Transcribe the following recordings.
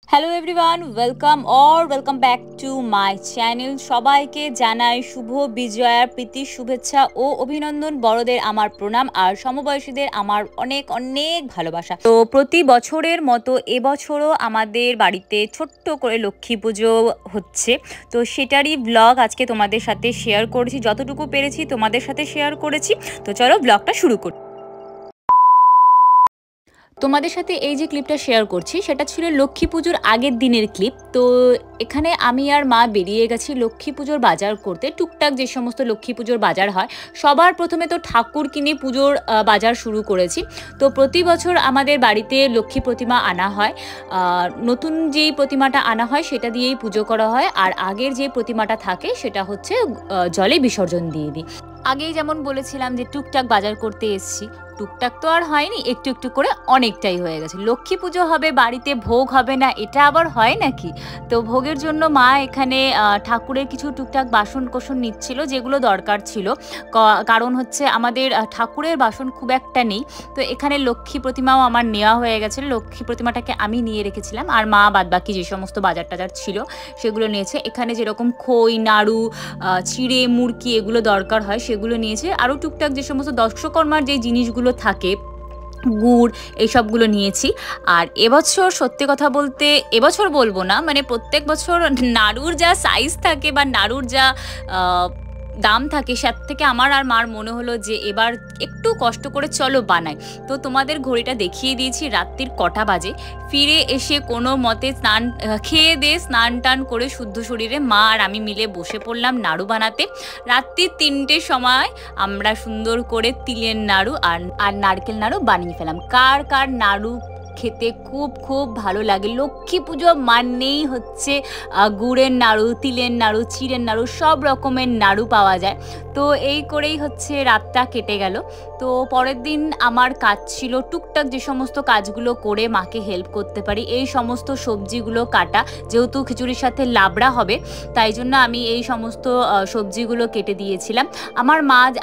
Hello everyone, welcome back to my channel. সবাইকে জানাই শুভ বিজয়ার প্রীতি শুভেচ্ছা ও অভিনন্দন। বড়দের আমার প্রণাম আর সমবয়সীদের আমার অনেক অনেক ভালোবাসা। তো প্রতি বছরের মতো এবছরও আমাদের বাড়িতে ছোট্ট করে লক্ষ্মী পুজো হচ্ছে, তো সেটারই ব্লগ আজকে তোমাদের সাথে শেয়ার করেছি, যতটুকু পেরেছি তোমাদের সাথে শেয়ার করেছি। তো চলো ব্লগটা শুরু করি। তোমাদের সাথে এই যে ক্লিপটা শেয়ার করছি সেটা ছিল লক্ষ্মী পুজোর আগের দিনের ক্লিপ। তো এখানে আমি আর মা বেরিয়ে গেছি লক্ষ্মী পুজোর বাজার করতে। টুকটাক যে সমস্ত লক্ষ্মী পুজোর বাজার হয়, সবার প্রথমে তো ঠাকুর কিনে পুজোর বাজার শুরু করেছি। তো প্রতি বছর আমাদের বাড়িতে লক্ষ্মী প্রতিমা আনা হয়। নতুন যেই প্রতিমাটা আনা হয় সেটা দিয়েই পুজো করা হয়, আর আগের যে প্রতিমাটা থাকে সেটা হচ্ছে জলে বিসর্জন দিয়ে দিই। আগেই যেমন বলেছিলাম যে টুকটাক বাজার করতে এসছি, টুকটাক তো আর হয়নি, একটু একটু করে অনেকটাই হয়ে গেছে। লক্ষ্মী পুজো হবে, বাড়িতে ভোগ হবে না, এটা আবার হয় নাকি? তো ভোগের জন্য মা এখানে ঠাকুরের কিছু টুকটাক বাসন কোসন নিচ্ছিল, যেগুলো দরকার ছিল। কারণ হচ্ছে আমাদের ঠাকুরের বাসন খুব একটা নেই। তো এখানে লক্ষ্মী প্রতিমাও আমার নেওয়া হয়ে গেছে, লক্ষ্মী প্রতিমাটাকে আমি নিয়ে রেখেছিলাম, আর মা বাদবাকি যে সমস্ত বাজার টাজার ছিল সেগুলো নিয়েছে। এখানে যেরকম খই, নাড়ু, চিড়ে, মুড়কি এগুলো দরকার হয় সেগুলো নিয়েছে। আরও টুকটাক যে সমস্ত দর্শকর্মার যে জিনিসগুলো থাকে, গুড়, এইসবগুলো নিয়েছি। আর এবছর সত্যি কথা বলতে, এবছর বলবো না, মানে প্রত্যেক বছর নাড়ুর যা সাইজ থাকে বা নাড়ুর যা দাম থাকে, সে থেকে আমার আর মার মনে হলো যে এবার একটু কষ্ট করে চলো বানাই। তো তোমাদের ঘড়িটা দেখিয়ে দিয়েছি রাত্রির কটা বাজে। ফিরে এসে কোনো মতে খেয়ে দিয়ে স্নান টান করে শুদ্ধ শরীরে মা আর আমি মিলে বসে পড়লাম নাড়ু বানাতে। রাত্রির 3টের সময় আমরা সুন্দর করে তিলের নাড়ু আর নারকেল নাড়ু বানিয়ে ফেলাম। কার কার নাড়ু খেতে খুব খুব ভালো লাগে? লক্ষ্মী পুজো মানেই হচ্ছে গুড়ের নাড়ু, তিলের নাড়ু, চিড়ের নাড়ু, সব রকমের নাড়ু পাওয়া যায়। তো এই করেই হচ্ছে রাতটা কেটে গেল। তো পরের দিন আমার কাজ ছিল টুকটাক যে সমস্ত কাজগুলো করে মাকে হেল্প করতে পারি, এই সমস্ত সবজিগুলো কাটা। যেহেতু খিচুড়ির সাথে লাবড়া হবে, তাই জন্য আমি এই সমস্ত সবজিগুলো কেটে দিয়েছিলাম।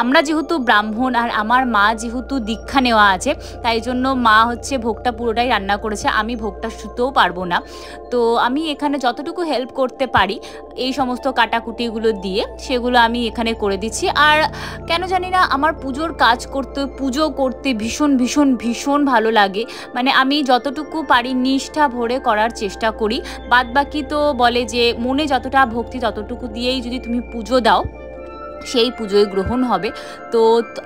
আমরা যেহেতু ব্রাহ্মণ আর আমার মা যেহেতু দীক্ষা নেওয়া আছে, তাই জন্য মা হচ্ছে ভোগটা পুরোটাই রান্না করেছে, আমি ভোগটা শুতেও পারবো না। তো আমি এখানে যতটুকু হেল্প করতে পারি এই সমস্ত কাটাকুটিগুলো দিয়ে সেগুলো আমি এখানে করে দিচ্ছি। আর কেন জানি না আমার পুজো করতে ভীষণ ভীষণ ভীষণ ভালো লাগে। মানে আমি যতটুকু পারি নিষ্ঠা ভরে করার চেষ্টা করি। বাদবাকি তো বলে যে মনে যতটা ভক্তি ততটুকু দিয়েই যদি তুমি পুজো দাও, সেই পুজোয় গ্রহণ হবে। তো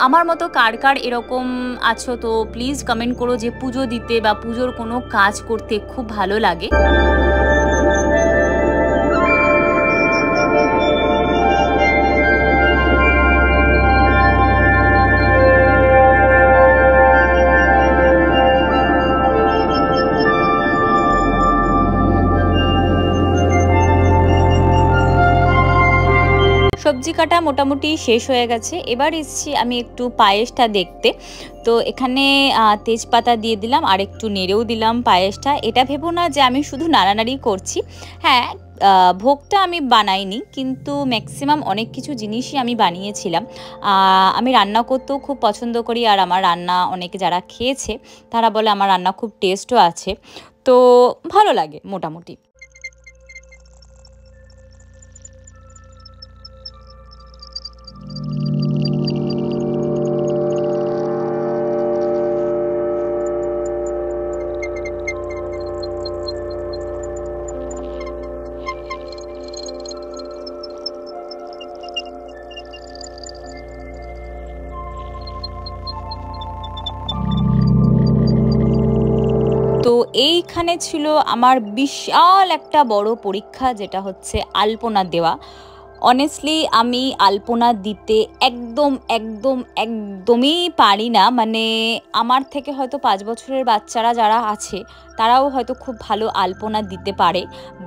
আমার মতো কার কার এরকম আছো, তো প্লিজ কমেন্ট করো যে পুজো দিতে বা পুজোর কোনো কাজ করতে খুব ভালো লাগে। সবজি কাটা মোটামুটি শেষ হয়ে গেছে। এবার এসছি আমি একটু পায়েসটা দেখতে। তো এখানে তেজপাতা দিয়ে দিলাম আর একটু নেড়েও দিলাম পায়েসটা। এটা ভেবো না যে আমি শুধু নাড়ানাড়ি করছি। হ্যাঁ, ভোগটা আমি বানাইনি, কিন্তু ম্যাক্সিমাম অনেক কিছু জিনিসই আমি বানিয়েছিলাম। আমি রান্না করতেও খুব পছন্দ করি, আর আমার রান্না অনেকে যারা খেয়েছে তারা বলে আমার রান্না খুব টেস্টও আছে। তো ভালো লাগে মোটামুটি। তো এইখানে ছিল আমার বিশাল একটা বড় পরীক্ষা, যেটা হচ্ছে আলপনা দেওয়া। অনেস্টলি আমি আলপনা দিতে একদম একদম একদমই পারি না। মানে আমার থেকে হয়তো 5 বছরের বাচ্চারা যারা আছে তারাও হয়তো খুব ভালো আলপনা দিতে পারে,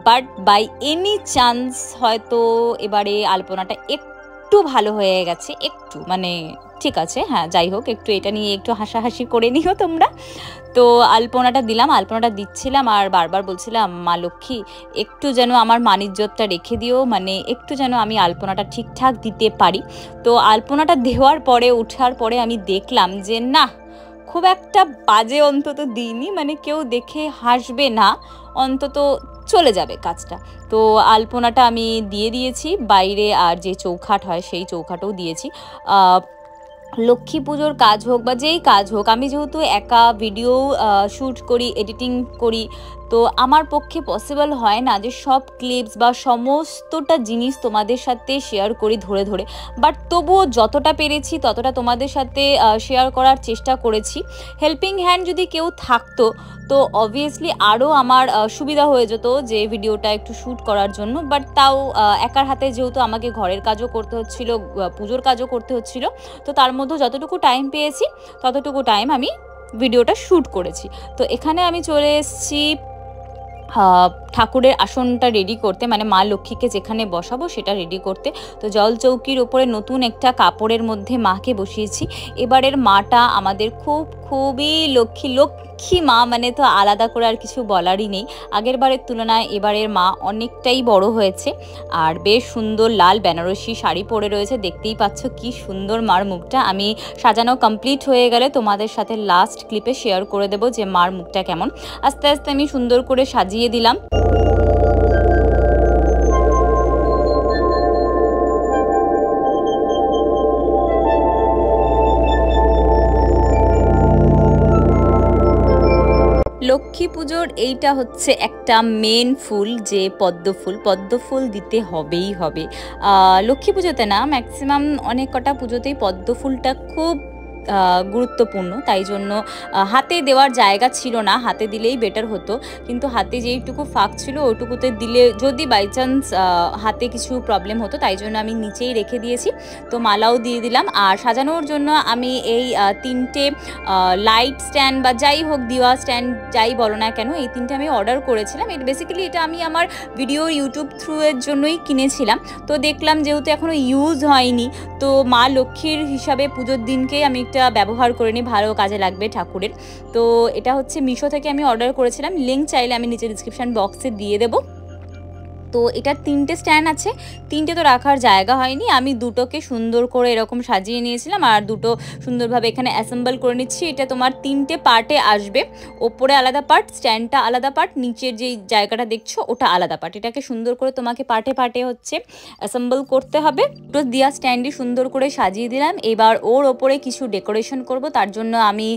বাট বাই এনি চান্স হয়তো এবারে আলপনাটা একটু ভালো হয়ে গেছে, একটু মানে ঠিক আছে, হ্যাঁ যাই হোক, একটু এটা নিয়ে একটু হাসাহাসি করে নিও তোমরা। তো আলপনাটা দিলাম, আলপনাটা দিচ্ছিলাম আর বারবার বলছিলাম মা লক্ষ্মী একটু যেন আমার মানিজ্যতটা রেখে দিও, মানে একটু যেন আমি আলপনাটা ঠিকঠাক দিতে পারি। তো আলপনাটা দেওয়ার পরে ওঠার পরে আমি দেখলাম যে না, খুব একটা বাজে অন্তত দিইনি, মানে কেউ দেখে হাসবে না, অন্তত চলে যাবে কাজটা। তো আলপনাটা আমি দিয়ে দিয়েছি বাইরে, আর যে চৌখাট হয় সেই চৌখাটও দিয়েছি। লক্ষ্মী পুজোর কাজ হোক বা যেই কাজ হোক, আমি যেহেতু একা ভিডিও শ্যুট করি, এডিটিং করি, তো আমার পক্ষে পসিবল হয় না যে সব ক্লিপস বা সমস্তটা জিনিস তোমাদের সাথে শেয়ার করি ধরে ধরে, বাট তবুও যতটা পেরেছি ততটা তোমাদের সাথে শেয়ার করার চেষ্টা করেছি। হেল্পিং হ্যান্ড যদি কেউ থাকতো তো অবভিয়াসলি আরও আমার সুবিধা হয়ে যেত যে ভিডিওটা একটু শ্যুট করার জন্য, বাট তাও একার হাতে যেহেতু আমাকে ঘরের কাজও করতে হচ্ছিল, পুজোর কাজও করতে হচ্ছিল, তো তার মধ্যে যতটুকু টাইম পেয়েছি ততটুকু টাইম আমি ভিডিওটা শ্যুট করেছি। তো এখানে আমি চলে এসেছি ঠাকুরের আসনটা রেডি করতে, মানে মা লক্ষ্মীকে যেখানে বসাবো সেটা রেডি করতে। তো জল চৌকির ওপরে নতুন একটা কাপড়ের মধ্যে মাকে বসিয়েছি। এবারের মাটা আমাদের খুবই লক্ষ্মী মা, মানে তো আলাদা করে আর কিছু বলারই নেই। আগের বারের তুলনায় এবারের মা অনেকটাই বড় হয়েছে, আর বেশ সুন্দর লাল বেনারসি শাড়ি পরে রয়েছে, দেখতেই পাচ্ছ কি সুন্দর মার মুখটা। আমি সাজানো কমপ্লিট হয়ে গেলে তোমাদের সাথে লাস্ট ক্লিপে শেয়ার করে দেবো যে মার মুখটা কেমন। আস্তে আস্তে আমি সুন্দর করে সাজিয়ে দিলাম। লক্ষ্মী পুজোর এইটা হচ্ছে একটা মেন ফুল, যে পদ্ম ফুল দিতে হবেই হবে। লক্ষ্মী পুজোতে না, ম্যাক্সিমাম অনেক কটা পুজোতেই পদ্ম ফুলটা খুব গুরুত্বপূর্ণ, তাই জন্য হাতে দেওয়ার জায়গা ছিল না, হাতে দিলেই বেটার হতো, কিন্তু হাতে যেইটুকু ফাঁক ছিল ওইটুকুতে দিলে যদি বাই চান্স হাতে কিছু প্রবলেম হতো, তাই জন্য আমি নিচেই রেখে দিয়েছি। তো মালাও দিয়ে দিলাম। আর সাজানোর জন্য আমি এই 3টে লাইট স্ট্যান্ড বা যাই হোক দিওয়া স্ট্যান্ড যাই বলো না কেন, এই 3টে আমি অর্ডার করেছিলাম। বেসিক্যালি এটা আমি আমার ভিডিও ইউটিউব থ্রু এর জন্যই কিনেছিলাম। তো দেখলাম যেহেতু এখনও ইউজ হয়নি, তো মা লক্ষ্মীর হিসাবে পুজোর দিনকেই আমি একটা ব্যবহার করে নিই, ভালো কাজে লাগবে ঠাকুরের। তো এটা হচ্ছে মিশো থেকে আমি অর্ডার করেছিলাম, লিঙ্ক চাইলে আমি নিচে ডিসক্রিপশন বক্সে দিয়ে দেবো। তো এটার 3টে স্ট্যান্ড আছে, 3টে তো রাখার জায়গা হয়নি, আমি দুটোকে সুন্দর করে এরকম সাজিয়ে নিয়েছিলাম, আর দুটো সুন্দরভাবে এখানে অ্যাসেম্বল করে নিচ্ছি। এটা তোমার 3টে পার্টে আসবে, ওপরে আলাদা পার্ট, স্ট্যান্ডটা আলাদা পার্ট, নিচের যেই জায়গাটা দেখছো ওটা আলাদা পার্ট। এটাকে সুন্দর করে তোমাকে পার্টে পার্টে হচ্ছে অ্যাসেম্বল করতে হবে। দুটো দিয়া স্ট্যান্ডই সুন্দর করে সাজিয়ে দিলাম। এবার ওর ওপরে কিছু ডেকোরেশন করব, তার জন্য আমি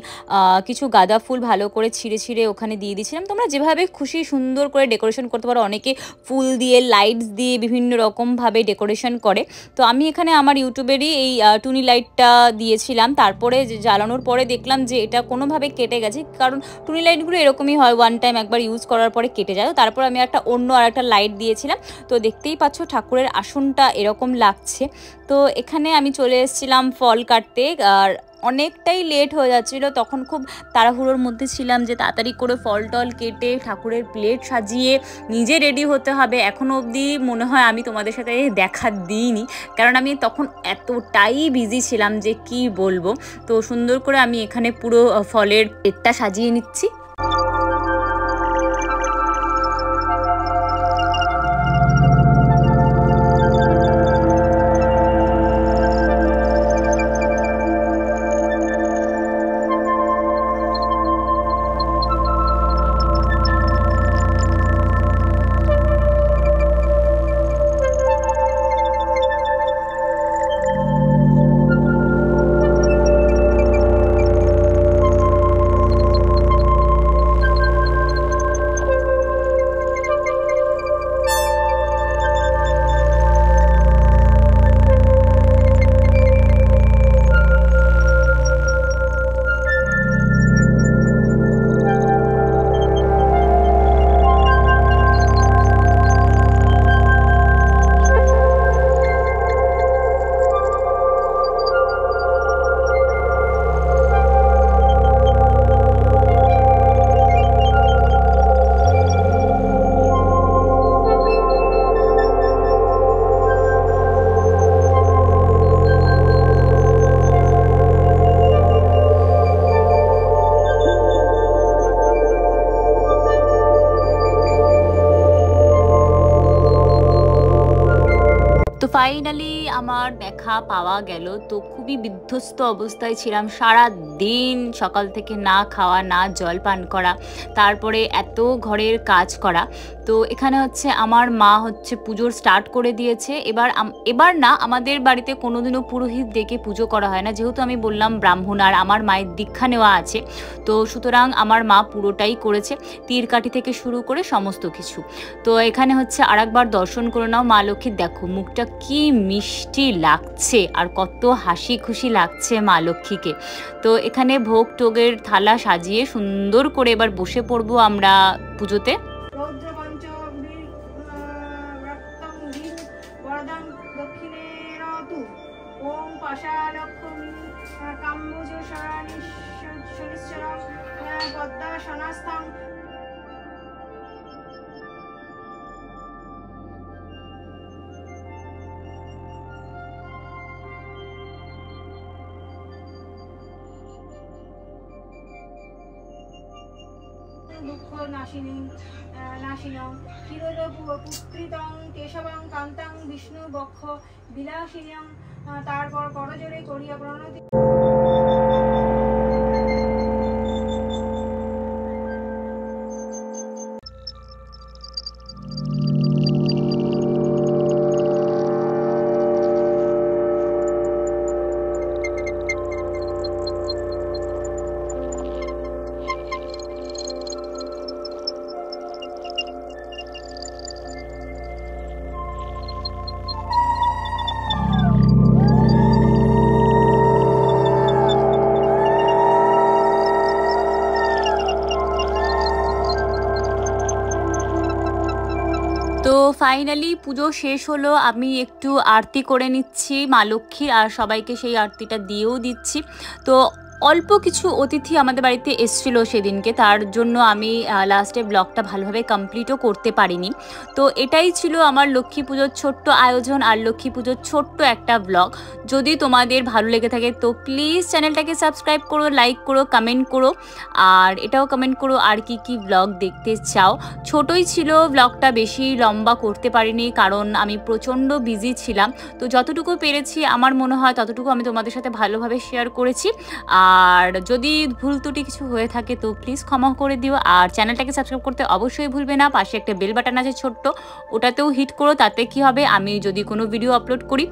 কিছু গাঁদা ফুল ভালো করে ছিঁড়ে ছিঁড়ে ওখানে দিয়ে দিয়েছিলাম। তোমরা যেভাবে খুশি সুন্দর করে ডেকোরেশন করতে পারো, অনেকে ফুল দিয়ে লাইটস দিয়ে বিভিন্ন রকমভাবে ডেকোরেশন করে। তো আমি এখানে আমার ইউটিউবেরই এই টুনি লাইটটা দিয়েছিলাম, তারপরে জ্বালানোর পরে দেখলাম যে এটা কোনোভাবে কেটে গেছে, কারণ টুনি লাইটগুলো এরকমই হয়, ওয়ান টাইম একবার ইউজ করার পরে কেটে যায়। তারপর আমি একটা অন্য আর একটা লাইট দিয়েছিলাম। তো দেখতেই পাচ্ছ ঠাকুরের আসনটা এরকম লাগছে। তো এখানে আমি চলে এসেছিলাম ফল কাটতে, আর অনেকটাই লেট হয়ে যাচ্ছিলো, তখন খুব তাড়াহুড়োর মধ্যে ছিলাম যে তাড়াতাড়ি করে ফল টল কেটে ঠাকুরের প্লেট সাজিয়ে নিজে রেডি হতে হবে। এখনও অবধি মনে হয় আমি তোমাদের সাথে দেখা দিইনি, কারণ আমি তখন এতটাই বিজি ছিলাম যে কি বলবো। তো সুন্দর করে আমি এখানে পুরো ফলের প্লেটটা সাজিয়ে নিচ্ছি। ফাইনালি আমার দেখা পাওয়া গেল। তো খুবই বিধ্বস্ত অবস্থায় ছিলাম, সারা দিন সকাল থেকে না খাওয়া না জল পান করা, তারপরে এত ঘরের কাজ করা। তো এখানে হচ্ছে আমার মা হচ্ছে পুজোর স্টার্ট করে দিয়েছে। এবার না আমাদের বাড়িতে কোনোদিনও পুরোহিত ডেকে পুজো করা হয় না, যেহেতু আমি বললাম ব্রাহ্মণ আর আমার মায়ের দীক্ষা নেওয়া আছে, তো সুতরাং আমার মা পুরোটাই করেছে, তীর কাঠি থেকে শুরু করে সমস্ত কিছু। তো এখানে হচ্ছে আরেকবার দর্শন করে নাও মা লক্ষ্মীর। দেখো মুখটা কি মিষ্টি লাগছে আর কত হাসি খুশি লাগছে মা লক্ষ্মীকে। তো এখানে ভোগ টোগের থালা সাজিয়ে সুন্দর করে এবার বসে পড়বো আমরা পুজোতে। দুঃখ নাশিনী নাশিনং পুত্রিতং কেশবং কান্তাং বিষ্ণু বক্ষ বিলাসিনীং। তারপর করজোরে করিয়া প্রণতি। তো ফাইনালি পুজো শেষ হলো, আমি একটু আরতি করে নিচ্ছি মা লক্ষ্মীর, আর সবাইকে সেই আরতিটা দিয়েও দিচ্ছি। তো অল্প কিছু অতিথি আমাদের বাড়িতে এসেছিল সেদিনকে, তার জন্য আমি লাস্টে ব্লগটা ভালোভাবে কমপ্লিটও করতে পারিনি। তো এটাই ছিল আমার লক্ষ্মী পুজোর ছোট্ট আয়োজন আর লক্ষ্মী পুজোর ছোট্ট একটা ব্লগ। যদি তোমাদের ভালো লেগে থাকে তো প্লিজ চ্যানেলটাকে সাবস্ক্রাইব করো, লাইক করো, কমেন্ট করো, আর এটাও কমেন্ট করো আর কি কি ব্লগ দেখতে চাও। ছোটই ছিল ব্লগটা, বেশি লম্বা করতে পারিনি কারণ আমি প্রচণ্ড বিজি ছিলাম। তো যতটুকু পেরেছি আমার মনে হয় ততটুকু আমি তোমাদের সাথে ভালোভাবে শেয়ার করেছি। আর যদি ভুল ত্রুটি কিছু হয়ে থাকে তো প্লিজ ক্ষমা করে দিও। আর চ্যানেলটাকে সাবস্ক্রাইব করতে অবশ্যই ভুলবে না, পাশে একটা বেল বাটন আছে ছোট্ট, ওটাতেও হিট করো। তাতে কি হবে, আমি যদি কোনো ভিডিও আপলোড করি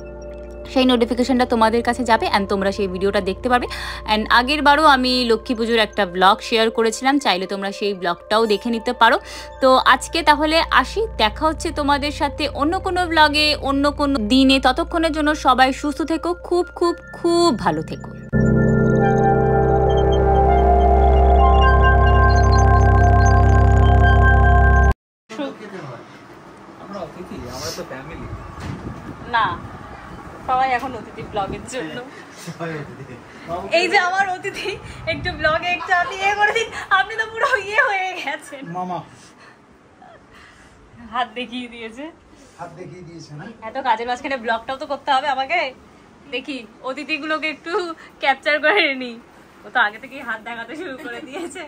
সেই নোটিফিকেশনটা তোমাদের কাছে যাবে অ্যান্ড তোমরা সেই ভিডিওটা দেখতে পারবে। অ্যান্ড আগের বারও আমি লক্ষ্মী পুজোর একটা ব্লগ শেয়ার করেছিলাম, চাইলে তোমরা সেই ব্লগটাও দেখে নিতে পারো। তো আজকে তাহলে আসি, দেখা হচ্ছে তোমাদের সাথে অন্য কোনো ব্লগে অন্য কোনো দিনে। ততক্ষণের জন্য সবাই সুস্থ থেকো, খুব খুব খুব ভালো থেকো। না সবাই এখন অতিথি ব্লগের জন্য, এই যে আমার অতিথি একটু ব্লগে একটু আপনি ইয়ে করে দিন। আপনি তো পুরো ইয়ে হয়ে গেছেন, মামা হাত দেখিয়ে দিয়েছে, হাত দেখিয়ে দিয়েছে না। এত কাজের মাঝখানে ব্লগটাও তো করতে হবে আমাকে। দেখি অতিথিগুলোকে একটু ক্যাপচার করে নি, ও তো আগে থেকেই হাত দেখাতে শুরু করে দিয়েছে।